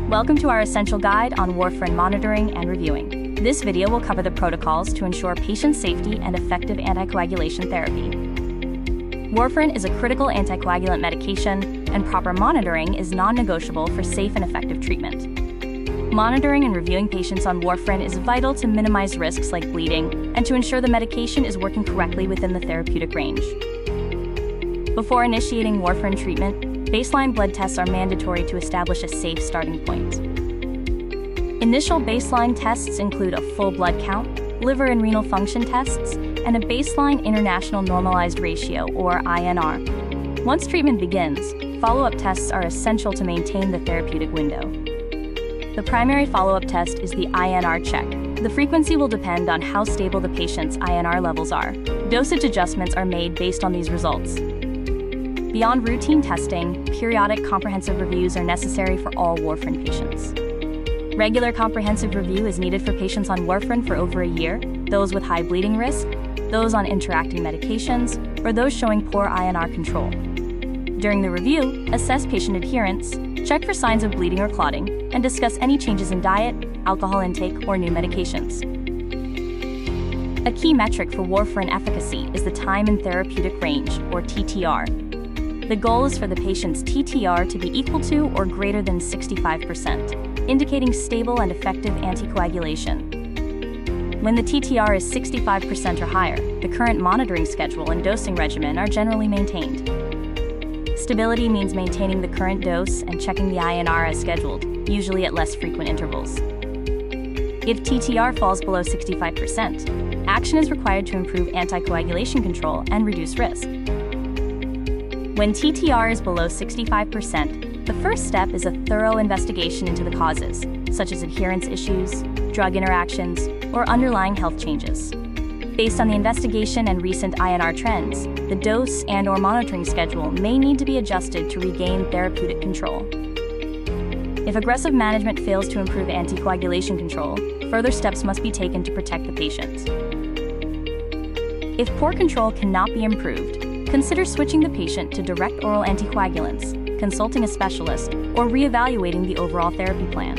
Welcome to our essential guide on warfarin monitoring and reviewing. This video will cover the protocols to ensure patient safety and effective anticoagulation therapy. Warfarin is a critical anticoagulant medication, and proper monitoring is non-negotiable for safe and effective treatment. Monitoring and reviewing patients on warfarin is vital to minimize risks like bleeding and to ensure the medication is working correctly within the therapeutic range. Before initiating warfarin treatment, baseline blood tests are mandatory to establish a safe starting point. Initial baseline tests include a full blood count, liver and renal function tests, and a baseline international normalized ratio, or INR. Once treatment begins, follow-up tests are essential to maintain the therapeutic window. The primary follow-up test is the INR check. The frequency will depend on how stable the patient's INR levels are. Dosage adjustments are made based on these results. Beyond routine testing, periodic comprehensive reviews are necessary for all warfarin patients. Regular comprehensive review is needed for patients on warfarin for over a year, those with high bleeding risk, those on interacting medications, or those showing poor INR control. During the review, assess patient adherence, check for signs of bleeding or clotting, and discuss any changes in diet, alcohol intake, or new medications. A key metric for warfarin efficacy is the time in therapeutic range, or TTR. The goal is for the patient's TTR to be equal to or greater than 65%, indicating stable and effective anticoagulation. When the TTR is 65% or higher, the current monitoring schedule and dosing regimen are generally maintained. Stability means maintaining the current dose and checking the INR as scheduled, usually at less frequent intervals. If TTR falls below 65%, action is required to improve anticoagulation control and reduce risk. When TTR is below 65%, the first step is a thorough investigation into the causes, such as adherence issues, drug interactions, or underlying health changes. Based on the investigation and recent INR trends, the dose and/or monitoring schedule may need to be adjusted to regain therapeutic control. If aggressive management fails to improve anticoagulation control, further steps must be taken to protect the patient. If poor control cannot be improved, consider switching the patient to direct oral anticoagulants, consulting a specialist, or reevaluating the overall therapy plan.